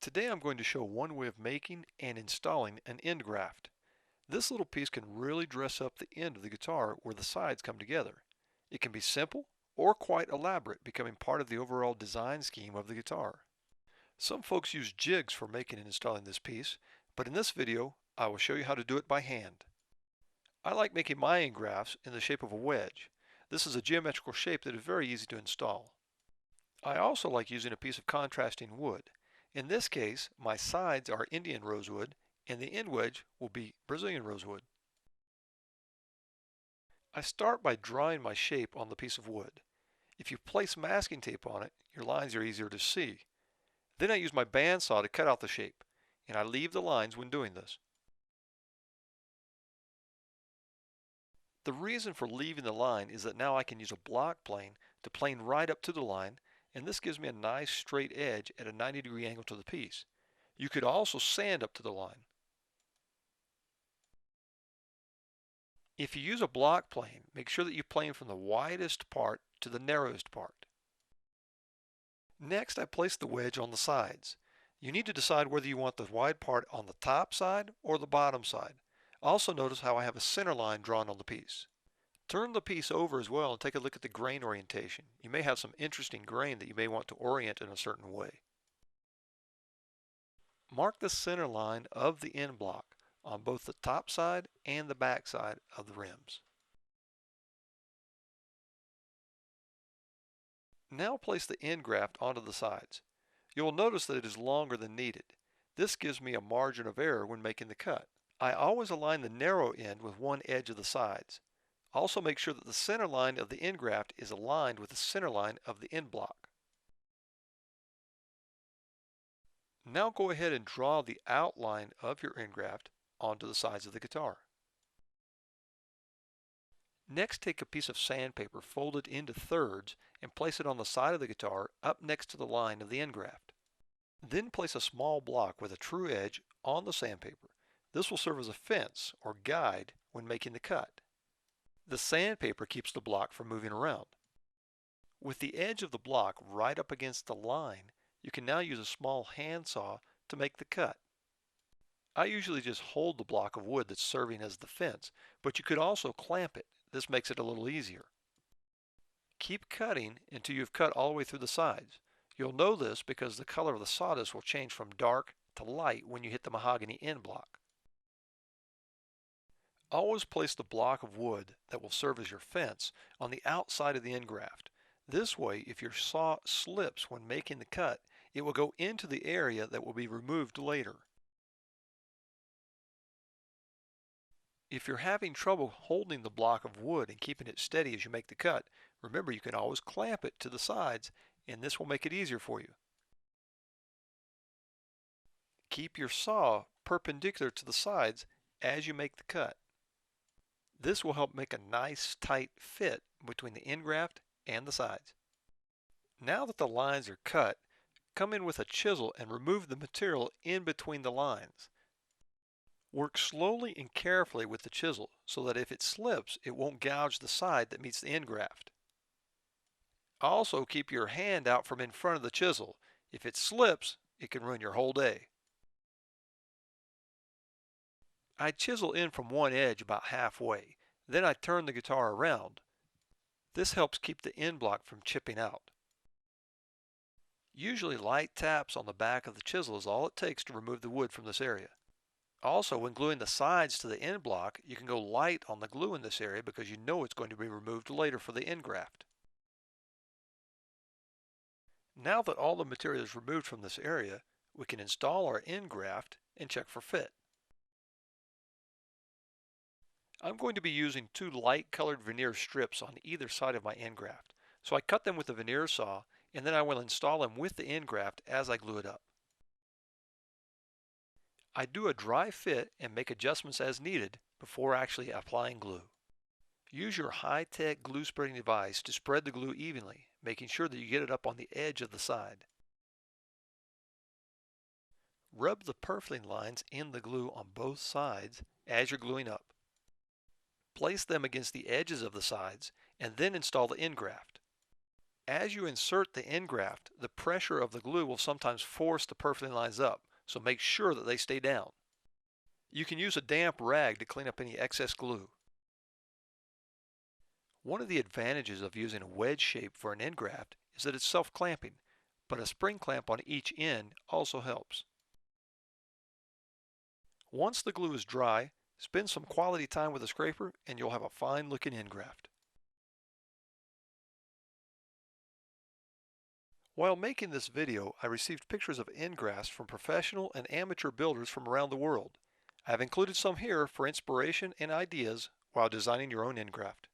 Today I'm going to show one way of making and installing an end graft. This little piece can really dress up the end of the guitar where the sides come together. It can be simple or quite elaborate, becoming part of the overall design scheme of the guitar. Some folks use jigs for making and installing this piece, but in this video I will show you how to do it by hand. I like making my end grafts in the shape of a wedge. This is a geometrical shape that is very easy to install. I also like using a piece of contrasting wood. In this case, my sides are Indian rosewood and the end wedge will be Brazilian rosewood. I start by drawing my shape on the piece of wood. If you place masking tape on it, your lines are easier to see. Then I use my bandsaw to cut out the shape, and I leave the lines when doing this. The reason for leaving the line is that now I can use a block plane to plane right up to the line, and this gives me a nice straight edge at a 90-degree angle to the piece. You could also sand up to the line. If you use a block plane, make sure that you plane from the widest part to the narrowest part. Next, I place the wedge on the sides. You need to decide whether you want the wide part on the top side or the bottom side. Also notice how I have a center line drawn on the piece. Turn the piece over as well and take a look at the grain orientation. You may have some interesting grain that you may want to orient in a certain way. Mark the center line of the end block on both the top side and the back side of the rims. Now place the end graft onto the sides. You will notice that it is longer than needed. This gives me a margin of error when making the cut. I always align the narrow end with one edge of the sides. Also make sure that the center line of the end graft is aligned with the center line of the end block. Now go ahead and draw the outline of your end graft onto the sides of the guitar. Next, take a piece of sandpaper folded into thirds and place it on the side of the guitar up next to the line of the end graft. Then place a small block with a true edge on the sandpaper. This will serve as a fence or guide when making the cut. The sandpaper keeps the block from moving around. With the edge of the block right up against the line, you can now use a small handsaw to make the cut. I usually just hold the block of wood that's serving as the fence, but you could also clamp it. This makes it a little easier. Keep cutting until you've cut all the way through the sides. You'll know this because the color of the sawdust will change from dark to light when you hit the mahogany end block. Always place the block of wood that will serve as your fence on the outside of the end graft. This way, if your saw slips when making the cut, it will go into the area that will be removed later. If you're having trouble holding the block of wood and keeping it steady as you make the cut, remember you can always clamp it to the sides and this will make it easier for you. Keep your saw perpendicular to the sides as you make the cut. This will help make a nice tight fit between the end graft and the sides. Now that the lines are cut, come in with a chisel and remove the material in between the lines. Work slowly and carefully with the chisel so that if it slips, it won't gouge the side that meets the end graft. Also, keep your hand out from in front of the chisel. If it slips, it can ruin your whole day. I chisel in from one edge about halfway. Then I turn the guitar around. This helps keep the end block from chipping out. Usually light taps on the back of the chisel is all it takes to remove the wood from this area. Also, when gluing the sides to the end block, you can go light on the glue in this area because you know it's going to be removed later for the end graft. Now that all the material is removed from this area, we can install our end graft and check for fit. I'm going to be using two light colored veneer strips on either side of my end graft. So I cut them with a veneer saw and then I will install them with the end graft as I glue it up. I do a dry fit and make adjustments as needed before actually applying glue. Use your high-tech glue spreading device to spread the glue evenly, making sure that you get it up on the edge of the side. Rub the purfling lines in the glue on both sides as you're gluing up. Place them against the edges of the sides and then install the end graft. As you insert the end graft, the pressure of the glue will sometimes force the perfectly lines up, so make sure that they stay down. You can use a damp rag to clean up any excess glue. One of the advantages of using a wedge shape for an end graft is that it's self-clamping, but a spring clamp on each end also helps. Once the glue is dry, spend some quality time with a scraper and you'll have a fine looking end graft. While making this video, I received pictures of end grafts from professional and amateur builders from around the world. I have included some here for inspiration and ideas while designing your own end graft.